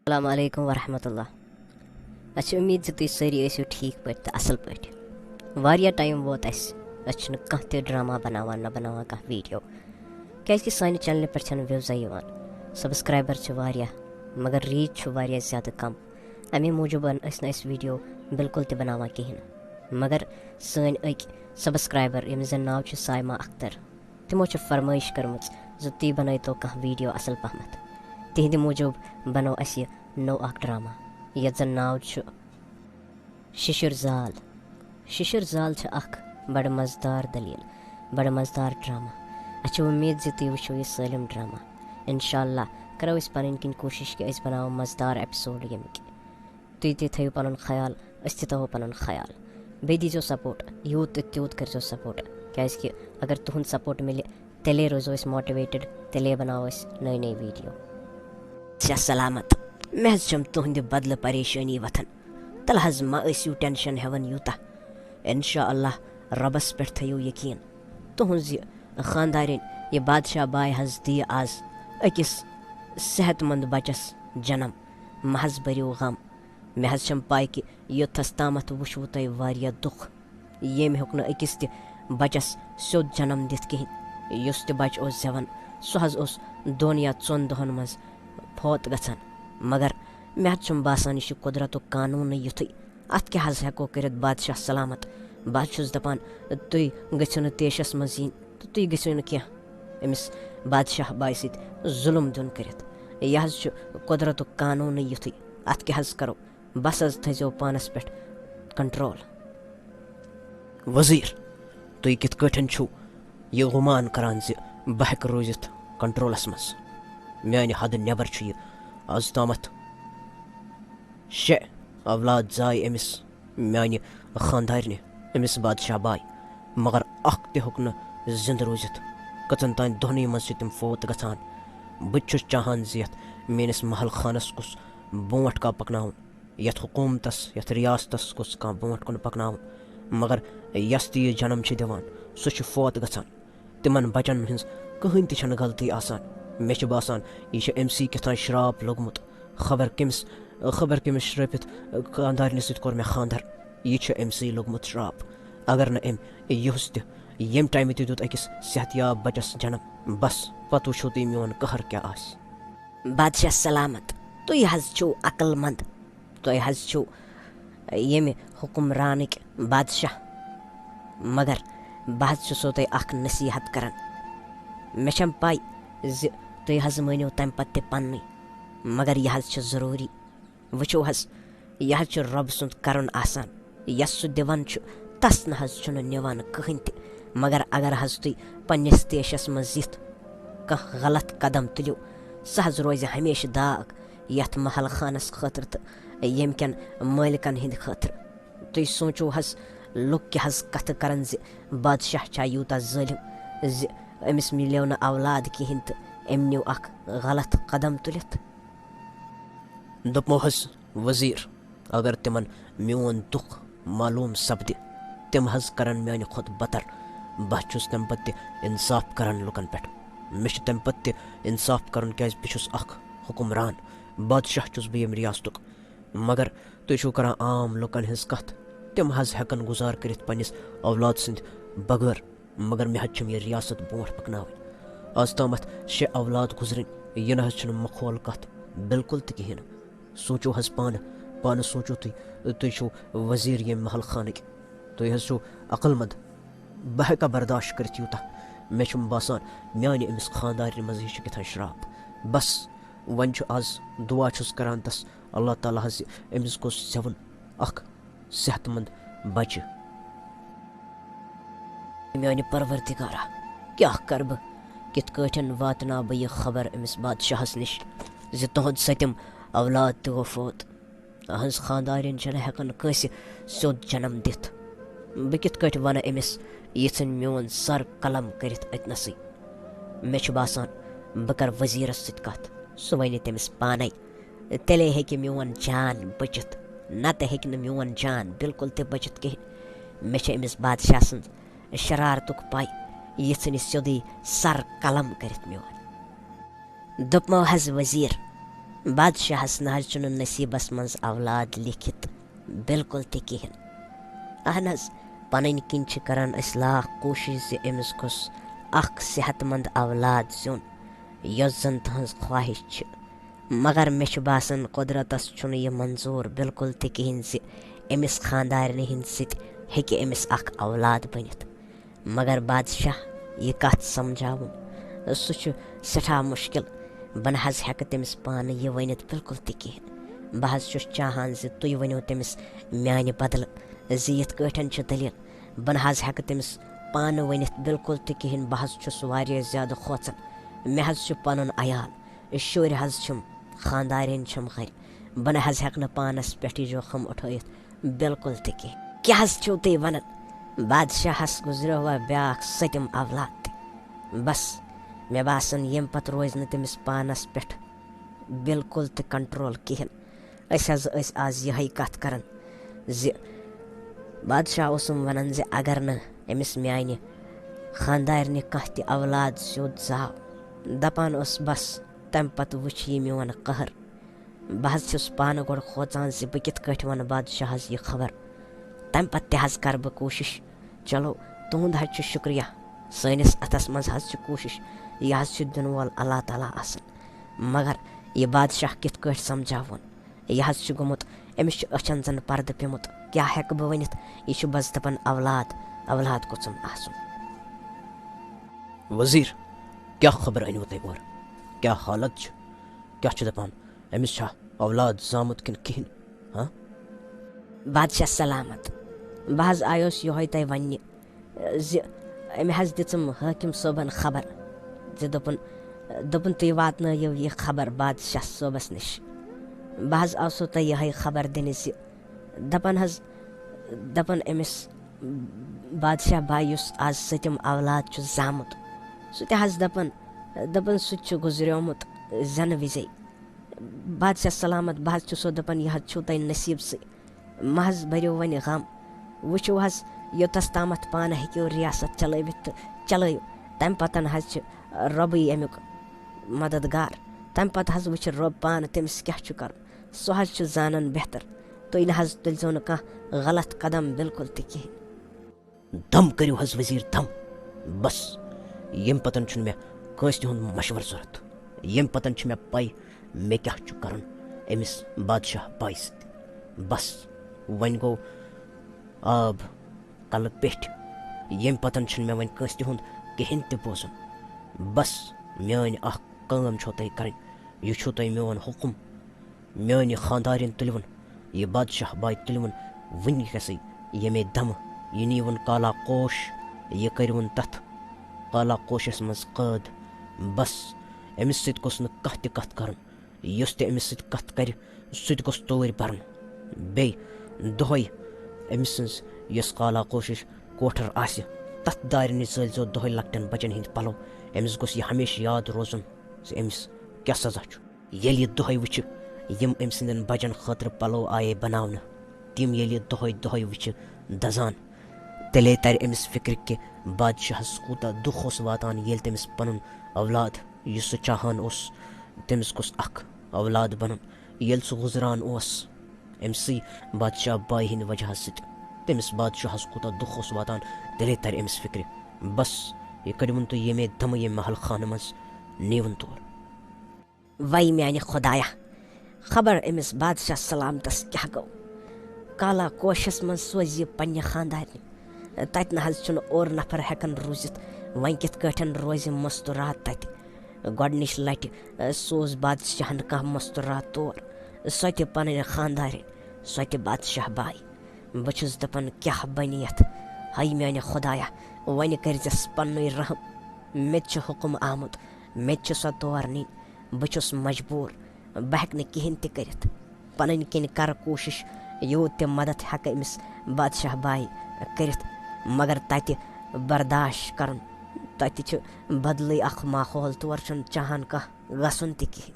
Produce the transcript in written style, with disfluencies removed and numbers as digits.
अस्सलामु अलैकुम वरहमतुल्लाह। अच्छी उम्मीद से तुम सारी ऐसी ठीक पट तो असल पट वारिया टाइम वोत अच्छे कह ड्रामा बनावान न बनावान कह वीडियो क्या सान चैनल पे व्यूज़ सब्सक्राइबर वारिया मगर रीच वारिया ज़्यादा कम अमे मूजूब वीडियो बिल्कुल ते बनावान कहें मगर सन सब्सक्राइबर यम जन नाव सायमा अख्तर तमो फरमाइश कर्म तुम बन तो कह वीडियो असल पहमत तिहद मूजूब बनो अस नो ड्रामा ये जन नाव शिशिर जाल। शिशिर जाल बड़ मज़ेदार दलील बड़ मज़ेदार ड्रामा अच्छे उम्मीद जी तुम वो यह सलम ड्रामा इंशाअल्लाह करो अस पन किन कोशिश कि अस बनाओ मज़ेदार एपिसोड यमिक तुम थो पन ख्याल अस थो पन ख्याल बे दीजो सपोर्ट यूत त्यूत कर सपोर्ट क्या अगर तुहद सपोर्ट मिले तेले रोजो अस मोटिवेटेड तेले बनाओ अस नई नई वीडियो सलामत मे चम तुहद बदल परेशानी वथन तल हज मा टेंशन हेवन यूता इंशाअल्लाह रबस पे थो यकीन तुहज खानदारिन ये बादशाह बाय हज दी आज अकिस सेहतमंद बचस जन्म महज बरियो गम मे चम पाय कि योथस तामत वुशवु तुह वारिया दुख येम हेक न अकिस त बचस स्योद जन्म दित कहें युस त बच ओस जेवन सह हज ओस दोन या चोन दोहन मज फौत गछन मगर मे चुम बासान यह कुदरत कानून युथ अत क्या हेको कर बादशाह सलामत बस दपान तुम गो न तेशस मज yin तो तुम गो न क्या अमिस बादशाह बाय जुल्म दिन कर यह कुदरत कानून युथ अत क्या करो बस थो पानस पे कंट्रोल। वजीर तुम कित यह गुमान करान बह हेक रोजित कंट्रोलस मज म्यान हद नबर यह आज तामत 6 औलाद जाय अमिस म्यान खानदारने अमिस बादशाह बाय मगर अख ते हेक न जिंद रोजित कचन तान दोहनी मज तम फोत गछान बह चाहान यथ मेनिस महल खानस कुस बोट का पकनाउन यथ हुकूमतस यथ रियासतस कुस कह बोट कुन पकनाउन मगर यस ती जन्म दिवान सह फोत गछान तिमन बचन हज कहीं त गलती आसान मे बासान यह एमसी कथान श्राप लोगमुत खबर कमिस श्रापित खानदारन सत कोर मे खानदार यह एमसी लोगमुत श्राप अगर न एम युस त यम टाइम दुत अकिस सेहतयाब बचस जन्म बस पत वो तुम मोन कहर क्या आस। बादशाह सलामत तुम हज छो अक्लमंद तुम हज छो ये हुक्मरानिक बादशाह मगर बह सो तुम अख नसीहत कर मे छम पाई तुम हज मानो तम पे पन्नी मगर यह ज़रूरी वो हज यह रब सुंद करन आसान यस सह दिवान तस न हज निवान कहीं त मगर अगर हज तुम पन्निस तेशस मज यिथ कह गलत कदम तुलो सह हज रोज हमेशा दाग यथ महल खानस खतर तो यम कन मालिकन हिंद खतर तुम सोचो हज लुक क्या हज कथ करन बादशाह चा यूता ज़ालिम अमिस मिलो न औलाद कहें तो अम न्यू अख गलत कदम तुलित दपमो हज वजीर अगर तिमन मोन दुख मालूम सपद तिम हज करन म्यान खुद बतर बह तम पे इंसाफ करन लुकन पे मे तम पे इंसाफ कर क्या बस अख हुक्मरान बादशाह बह यम रियासतुक मगर तुम कर आम लुकन हज कथ तिम हज हेकन गुजार कर पन्निस औलाद सद बगैर मगर मे हज यह रियासत बोट पकनावन आज तामत 6 औलाद गुजरन यह न मखौल कथ बिल्कुल तो कहें सोचो हज पान सोचो तुम वजीर ये महल खानिक तुम हज अक्लमंद बह हेका बर्दाश्त कर यूता मे बासान म्यान अमिस खानदार मज यह कथान श्राप बस वन आज दुआ करान तस अल्लाह ताला हज अमिस गो सेवन अख सेहतमंद बच। म्यान परवरदिगारा क्या कर बह कित वातना बह यह खबर अमिस बादशाहस निश तुहद सतम औलाद तो गो फोत अहज खानदारन हेकन कंस स्योद जन्म दिथ बह कित वन अमिस यन मोन सर कलम कर अतनस मे बासान बह कर वजीरस सत कथ सह वन तमिस पान तेले हे मोन जान बचित नत हे मोन जान बिल्कुल ते बचित कहें मे अमिस बादशाह सज शरारतुक पाई यन सोदी सर कलम कर मोन दपमो हज वजीर बादशाहस न हज नसीबस मज औलाद लिखित बिल्कुल ते कहें। अहन पन किन करान लाख कोशिश अमिस गोस अख सेहतमंद औलाद जुन यस जन तहज ख्वाहिश छ, मगर मे बासान कुदरतस यह मंजूर बिल्कुल ते कहें अमिस खानदारन हिंद सत्य अमिस अख औलाद बनित। मगर बादशाह यह कथ समझावन सह सठा मुश्किल। बह नज हेक तमिस पान यह वनित बिल्कुल ते कहें। बह चाहान तुम वनो तमिस म्यान बदल यथ कठन दलील। बह नज हेक तमिस पान वनित बिल्कुल ते कहें। बह ज्यादा खोचन। मे पन अयाल शुर खानदारन घर। बह नज हेक पानस पे जोखम उठित बिल्कुल ते कहें। क्या छो तुम वन? बादशाहस गुजरो वह ब्या सतम औलाद। बस मे बासान यम पत रोज न तमिस पानस पे बिल्कुल ते कंट्रोल कहें। आज यह कथ कर बादशाह वन अगर न अमिस म्यान खानदारन कह त औलाद स्योद जाव दपान बस तम पत वुच यह मोन कहर। बह पान गोड़ खोचान बह कित वन बादशाह यह खबर। तम पत कर बह कोशिश। चलो तुंद शुक्रिया। सनिस अतस मज कोशिश यह दिन वोल अल्लाह ताला आसन। मगर यह बादशाह कित समझावन यह गोमुत अमिस अचन जन पर्द पेमुत। क्या हेक बह वनित? यह बस दपन औलाद औलाद गोचन आसन। वजीर क्या खबर अनु तुम और क्या हालत क्या दपान अमिस औलाद जामुत किन कहें? हाँ बादशाह सलामत। बह आयोस यो तय वन अमे दिम हाकिम सोबन खबर दोपन तुम वातन यह खबर बादशाह सोबस निश। बह आसो तय यह खबर दिन दपन अमिस बादशाह भाई आज सतम औलाद जामुत सह दपन सह गुजरियोमुत जन विजे। बादशाह सलामत। बह सो दपन यह छो तय नसीब से महज भरो वन गम। वो योतस तामत पान हेक्यो रियासत चलवित तो चलो तम पतन रबी अमुक मददगार। तम पत वो रब पान तमिस क्या कर सह जानन बेहतर। तुम न तुलजो न कह गलत कदम बिल्कुल ते कहें। दम करो वजीर दम। बस यम पतन मे कंस तुंद मशवर जरूरत। यम पतन मे पई मे क्या कर अमिस बादशाह बाई सत। बस वन गो आब कल पे यम पतन मे वन कंस तुंद कहें ते बोजन। बस म्यान कम छो तुम कर यह छो तुम मोन हुकुम। म्यान खानदारन तुलवन यह बादशाह बाई तुलवन वनकस ये दम यह नीवन काला कोश यह करवन तथ काला कोशस मज कैद। बस अमिस सत गोस न कह त कथ कर युस ते अमिस सत कथ कर सत गोस तोर बरन। बे दोहै अमिस सज यस काला कोशिश कोठर आसि तथ दार जो दोहै लकटन बचन हिंद पलो। अमिस गोस यह हमेशा याद रोजन अमिस क्या सजा ये दोहै वुच यम अम सदन बचन खतर पलो आये बनावन तिम ये दोहै दोहै वुच दजान तेले तर अमिस फिक्र कि बादशाह कूता दुख वातान ये तमिस पन औलाद यह चाहान तमिस गोस अख औलाद बनन ये गुजरान अमसी बादशाह बाई हिंद वजह सत तमिस बादशाह कूता दुख वातान तेले तर अमिस फिक्र। बस यह कड़वन तो ये दम ये महल खान मज नीवन तौर। वही म्यान खुदाया खबर अमिस बादशाह सलामतस क्या गो। काला कोशस मन सोज पन्ने खानदारन तत न और नफर हेकन रूजित वन कित रोज मस्तुरात तत। गोडनिश लट सोज बादशाहन कह मस्तुरात तौर सो पन खानदारन सो बादशाह बाई। बस दपन क्या बन यथ हाय म्यान खुदाया वन करजस पन रहम। मे हुकुम आमुत मे सो तौर नी बस मजबूर बह हेक कहें ते कर पन किन कर कोशिश यूत ते मदद हेक अमिस बादशाह बाई कर। मगर तत बर्दाश्त कर तत बदल अख माहौल तौर चाहान कह गसन ते कहें।